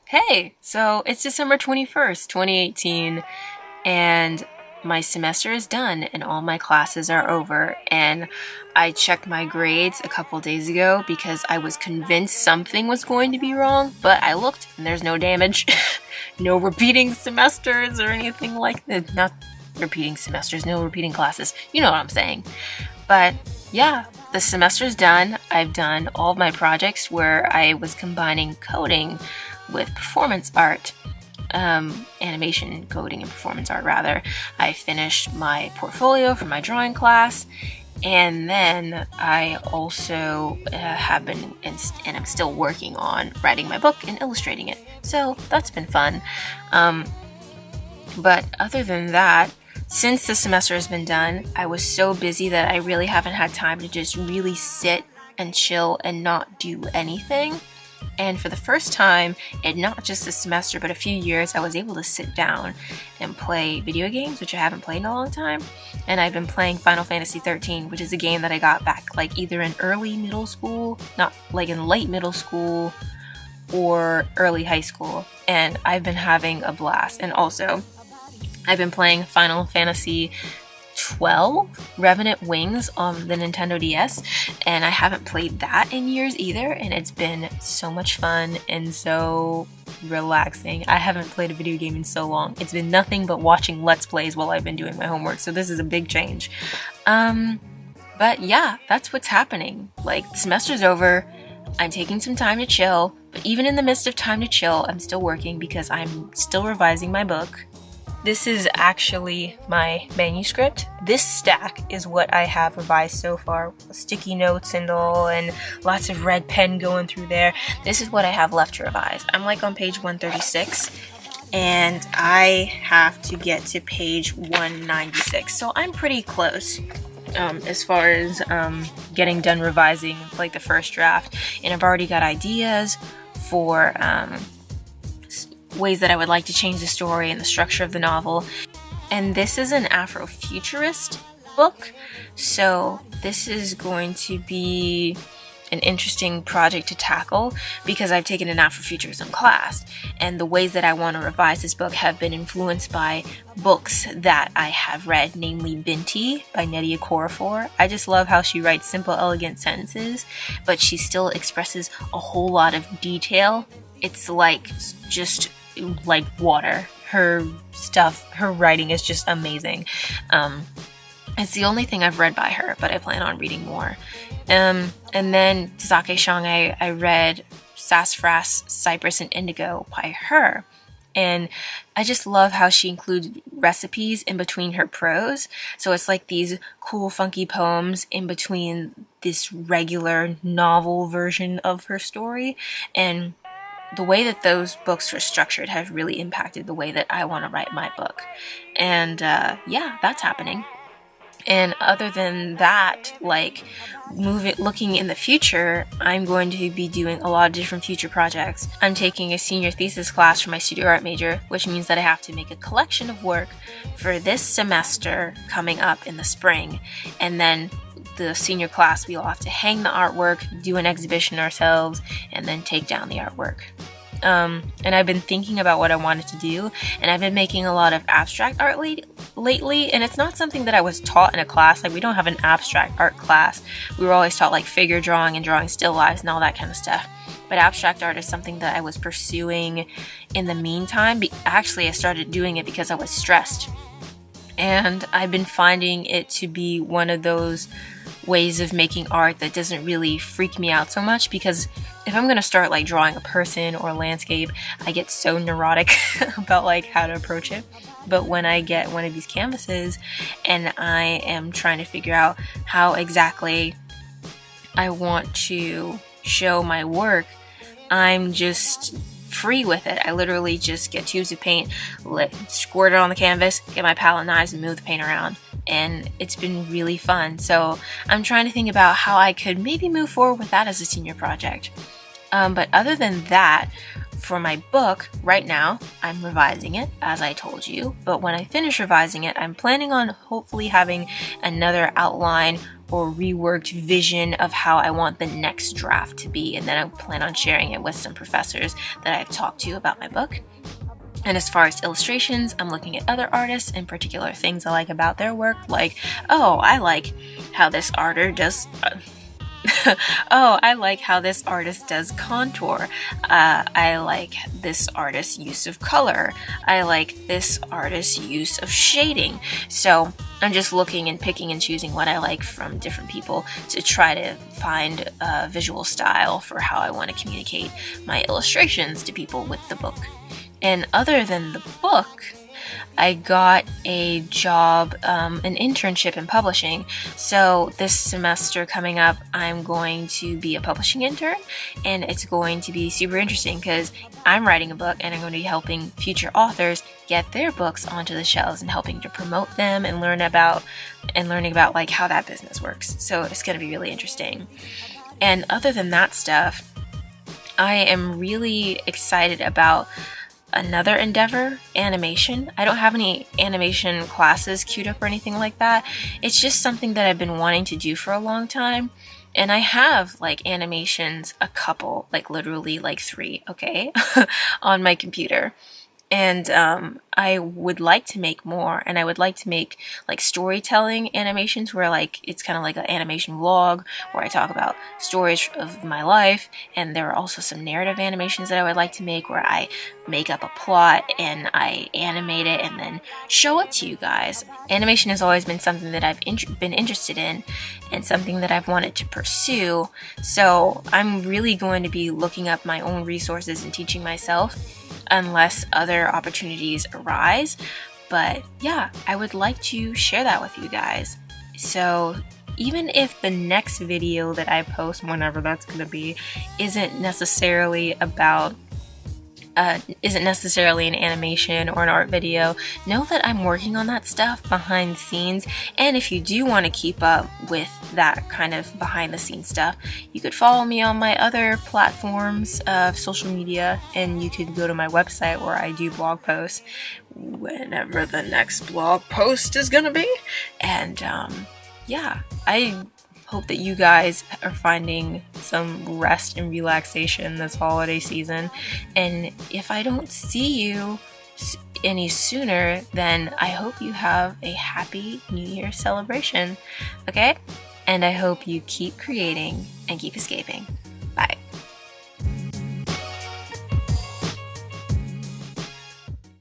Hey, so it's December 21st, 2018, and my semester is done and all my classes are over. And I checked my grades a couple days ago because I was convinced something was going to be wrong, but I looked and there's no damage. No repeating semesters or anything like that. Not repeating semesters, no repeating classes. You know what I'm saying. But yeah, the semester's done. I've done all of my projects where I was combining coding with performance art, animation coding and performance art rather. I finished my portfolio for my drawing class, and then I also have been and I'm still working on writing my book and illustrating it. So that's been fun. But other than that, since the semester has been done, I was so busy that I really haven't had time to just really sit and chill and not do anything. And for the first time in not just this semester, but a few years, I was able to sit down and play video games, which I haven't played in a long time. And I've been playing Final Fantasy 13, which is a game that I got back like either in early middle school, not like in late middle school, or early high school. And I've been having a blast. And also, I've been playing Final Fantasy 12 Revenant Wings on the Nintendo DS, and I haven't played that in years either, and it's been so much fun and so relaxing. I haven't played a video game in so long. It's been nothing but watching Let's Plays while I've been doing my homework, so this is a big change. But yeah, that's what's happening. Like, the semester's over, I'm taking some time to chill, but even in the midst of time to chill, I'm still working because I'm still revising my book. This is actually my manuscript. This stack is what I have revised so far. Sticky notes and all, and lots of red pen going through there. This is what I have left to revise. I'm like on page 136, and I have to get to page 196. So I'm pretty close as far as getting done revising like the first draft. And I've already got ideas for ways that I would like to change the story and the structure of the novel. And this is an Afrofuturist book, so this is going to be an interesting project to tackle because I've taken an Afrofuturism class, and the ways that I want to revise this book have been influenced by books that I have read, namely Binti by Nnedi Okorafor. I just love how she writes simple, elegant sentences, but she still expresses a whole lot of detail. It's like just like water. Her stuff, her writing is just amazing. It's the only thing I've read by her, but I plan on reading more. And then Tazake Shange, I read Sassafras, Cypress, and Indigo by her. And I just love how she includes recipes in between her prose. So it's like these cool, funky poems in between this regular novel version of her story. And the way that those books were structured have really impacted the way that I want to write my book. And yeah, that's happening. And other than that, like looking in the future, I'm going to be doing a lot of different future projects. I'm taking a senior thesis class for my studio art major, which means that I have to make a collection of work for this semester coming up in the spring. And then the senior class, we'll have to hang the artwork, do an exhibition ourselves, and then take down the artwork. And I've been thinking about what I wanted to do, and I've been making a lot of abstract art lately, and it's not something that I was taught in a class. Like, we don't have an abstract art class. We were always taught like figure drawing and drawing still lives and all that kind of stuff. But abstract art is something that I was pursuing in the meantime. Actually, I started doing it because I was stressed. And I've been finding it to be one of those ways of making art that doesn't really freak me out so much, because if I'm going to start like drawing a person or a landscape, I get so neurotic about like how to approach it. But when I get one of these canvases and I am trying to figure out how exactly I want to show my work, I'm just free with it. I literally just get tubes of paint, squirt it on the canvas, get my palette and knives, and move the paint around. And it's been really fun. So I'm trying to think about how I could maybe move forward with that as a senior project. But other than that, for my book, right now, I'm revising it, as I told you. But when I finish revising it, I'm planning on hopefully having another outline or reworked vision of how I want the next draft to be, and then I plan on sharing it with some professors that I've talked to about my book. And as far as illustrations, I'm looking at other artists and particular things I like about their work, like, oh, I like how this artist does oh, I like how this artist does contour. I like this artist's use of color. I like this artist's use of shading. So I'm just looking and picking and choosing what I like from different people to try to find a visual style for how I want to communicate my illustrations to people with the book. And other than the book, I got a job, an internship in publishing. So this semester coming up, I'm going to be a publishing intern, and it's going to be super interesting because I'm writing a book and I'm going to be helping future authors get their books onto the shelves and helping to promote them and learning about like how that business works. So it's going to be really interesting. And other than that stuff, I am really excited about another endeavor, animation. I don't have any animation classes queued up or anything like that. It's just something that I've been wanting to do for a long time. And I have like animations, a couple, like literally like 3, okay, on my computer. And I would like to make more, and I would like to make like storytelling animations where like it's kind of like an animation vlog where I talk about stories of my life. And there are also some narrative animations that I would like to make where I make up a plot and I animate it and then show it to you guys. Animation has always been something that I've been interested in and something that I've wanted to pursue. So I'm really going to be looking up my own resources and teaching myself unless other opportunities arise. But yeah, I would like to share that with you guys. So even if the next video that I post, whenever that's going to be, isn't necessarily an animation or an art video, know that I'm working on that stuff behind the scenes. And if you do want to keep up with that kind of behind the scenes stuff, you could follow me on my other platforms of social media, and you could go to my website where I do blog posts whenever the next blog post is gonna be. And yeah, I hope that you guys are finding some rest and relaxation this holiday season. And if I don't see you any sooner, then I hope you have a happy New Year celebration, okay? And I hope you keep creating and keep escaping.